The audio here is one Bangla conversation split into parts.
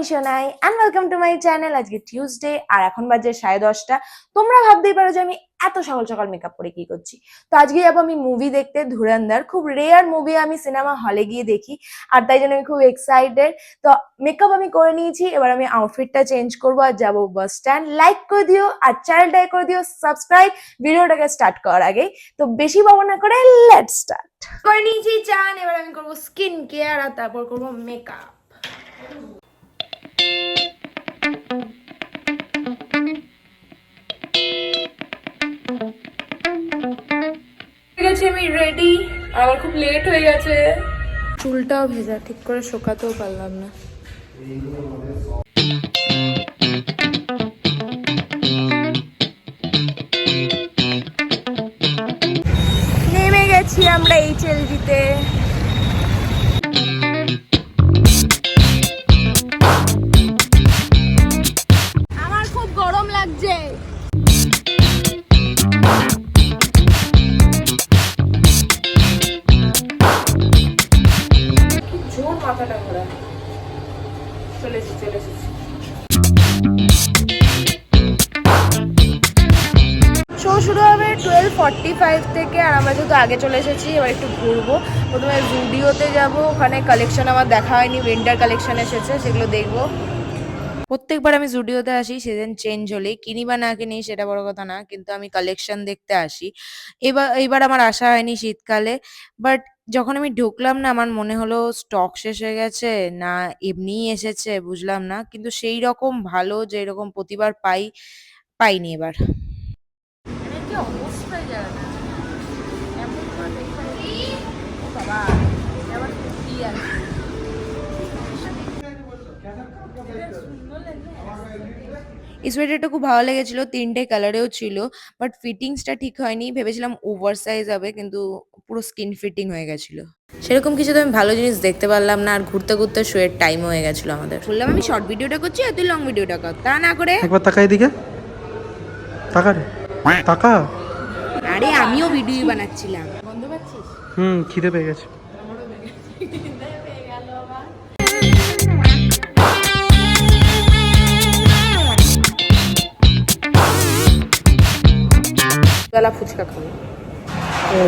Sonai and welcome to my channel. আজকে টিউসডে আর এখন বাজে 10:30। তোমরা ভাবতেই পারো যে আমি এত সকাল সকাল মেকআপ করে কি করছি। তো আজকে যাবো আমি মুভি দেখতে, ধুরন্ধর। খুব রেয়ার মুভি আমি সিনেমা হলে গিয়ে দেখি, আর তাই জন্য আমি খুব এক্সাইটেড। তো মেকআপ আমি করে নিয়েছি, এবার আমি আউটফিটটা চেঞ্জ করবো আর যাবো বাস স্ট্যান্ড। লাইক করে দিও আর চ্যানেলটাকে করে দিও সাবস্ক্রাইব ভিডিওটাকে স্টার্ট করার আগে। তো বেশি পাবো না করে লেটস স্টার্ট। করে নিয়েছি চান, এবার আমি করবো স্কিন কেয়ার আর তারপর করবো মেকআপ। আমি রেডি, আমার খুব লেট হয়ে গেছে। চুলটাও ভেজা, ঠিক করে শোকাতেও পারলাম না। নেমে গেছি আমরা HLG-তে। আমার খুব গরম লাগছে। মাথাটা ঘোরা। চলে এসেছি। শো শুরু হবে 12:45 থেকে, আর আমরা যেহেতু আগে চলে এসেছি এবার একটু ঘুরবো। প্রথমে জুডিওতে যাবো, ওখানে কালেকশন আমার দেখা হয়নি, উইন্টার কালেকশন এসেছে, সেগুলো দেখবো। প্রত্যেকবার আমি জুডিওতে আসি সিজন চেঞ্জ হলেই, কিনি বা না কিনি সেটা বড় কথা না, কিন্তু আমি কালেকশন দেখতে আসি। এইবার আমার আসা হয়নি শীতকালে, বাট যখন আমি ঢুকলাম না আমার মনে হলো স্টক শেষ হয়ে গেছে, না এমনিই এসেছে বুঝলাম না, কিন্তু সেই রকম ভালো যে এরকম প্রতিবার পাইনি এবার। এই সোয়েটারটা খুব ভালো লেগেছিল, 3টে কালারেও ছিল, বাট ফিটিংসটা ঠিক হয়নি। ভেবেছিলাম ওভার সাইজ হবে, কিন্তু পুরো স্কিন ফিটিং হয়ে গেছিল। সেরকম কিছু তো আমি ভালো জিনিস দেখতে পারলাম না, আর ঘুরতে ঘুরতে শোয়ের টাইম হয়ে গেছিল আমাদের। বললাম আমি শর্ট ভিডিওটা করছি আর তুই লং ভিডিওটা কর, তা না করে একবার তাকা এদিকে, তাকা রে, তাকা। আরে আমিও ভিডিও বানাচ্ছিলাম। বন্ধ পাচ্ছিস? খিদে পেয়ে গেছে। বেলা ফুচকা খাবো। ও,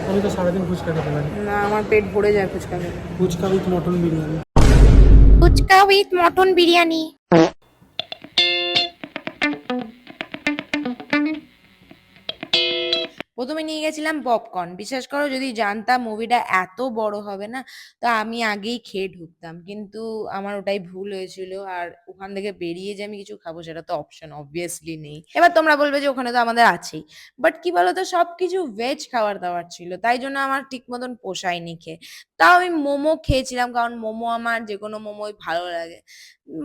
আমি তো সারাদিন ফুচকা খেতে পারি না, আমার পেট ভরে যায় ফুচকা খেলে। Fuchka with mutton biryani. Fuchka with mutton biryani. প্রথমে নিয়ে গেছিলাম পপকর্ন। বিশ্বাস করো, যদি জানতাম মুভিটা এত বড় হবে না তো আমি আগেই খেয়ে ঢুকতাম, কিন্তু আমার ওটাই ভুল হয়েছিল। আর ওখান থেকে বেরিয়ে যে আমি কিছু খাবো সেটা তো অপশন অবভিয়াসলি নেই। এবার তোমরা বলবে যে ওখানে তো আমাদের আছেই, বাট কি বলতো সবকিছু ভেজ খাবার দাবার ছিল, তাই জন্য আমার ঠিক মতন পোষায়নি খেয়ে। তাও আমি মোমো খেয়েছিলাম, কারণ মোমো আমার যে কোনো মোমোই ভালো লাগে,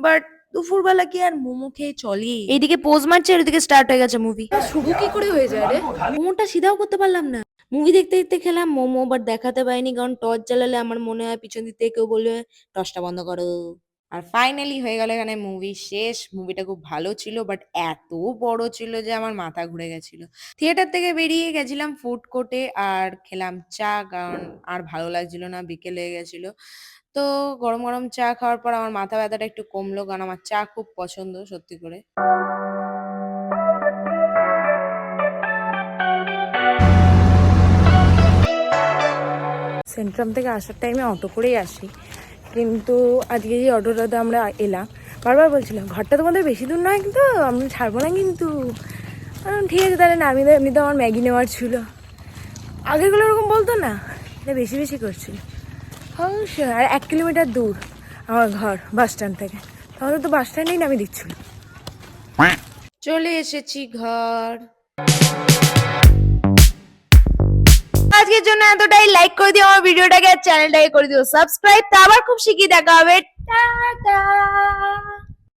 বাট দুপুরবেলা কি আর মোমো খেয়ে চলি? এইদিকে পোজ মারছে আর ওইদিকে স্টার্ট হয়ে গেছে মুভি। শুরু কি করে হয়ে যায় রে? মোমোটা সিধাও করতে পারলাম না। মুভি দেখতে দেখতে খেলাম মোমো, বাট দেখাতে পাইনি, কারণ টর্চ জ্বালালে আমার মনে হয় পিছন দিক থেকে কেউ বলবে টর্চটা বন্ধ করো। আর ফাইনালি হয়ে গেল এখানে মুভি শেষ। মুভিটা খুব ভালো ছিল, বাট এত বড় ছিল যে আমার মাথা ঘুরে গেছিল। থিয়েটার থেকে বেরিয়ে গেছিলাম ফুড কোর্টে আর খেলাম চা, কারণ আর ভালো লাগছিল না, বিকেল হয়ে গেছিল। তো গরম গরম চা খাওয়ার পর আমার মাথা ব্যথাটা একটু কমলো, কারণ আমার চা খুব পছন্দ সত্যি করে। সেন্ট্রাম থেকে আসার টাইমে অটো করেই আসি, কিন্তু আজকে যে অটোটাতে আমরা এলাম বারবার বলছিলাম ঘরটা তোমাদের বেশি দূর নয়, কিন্তু আমি ছাড়বো না কিন্তু। ঠিক আছে তাহলে নামিয়ে দেয়, এমনিতে আমার ম্যাগি নেওয়ার ছিল। আগেরগুলো ওরকম বলতো না, এটা বেশি বেশি করছিল। অবশ্যই, আর 1 কিলোমিটার দূর আমার ঘর বাস স্ট্যান্ড থেকে, তাহলে তো বাস স্ট্যান্ডেই নামিয়ে দিচ্ছিল। চলে এসেছি ঘর। আজকের জন্য এতটাই। লাইক করে দিও আমার ভিডিওটাকে আর চ্যানেলটাকে করে দিও সাবস্ক্রাইব। তো আবার খুব শিগগিরই দেখা হবে। টাটা।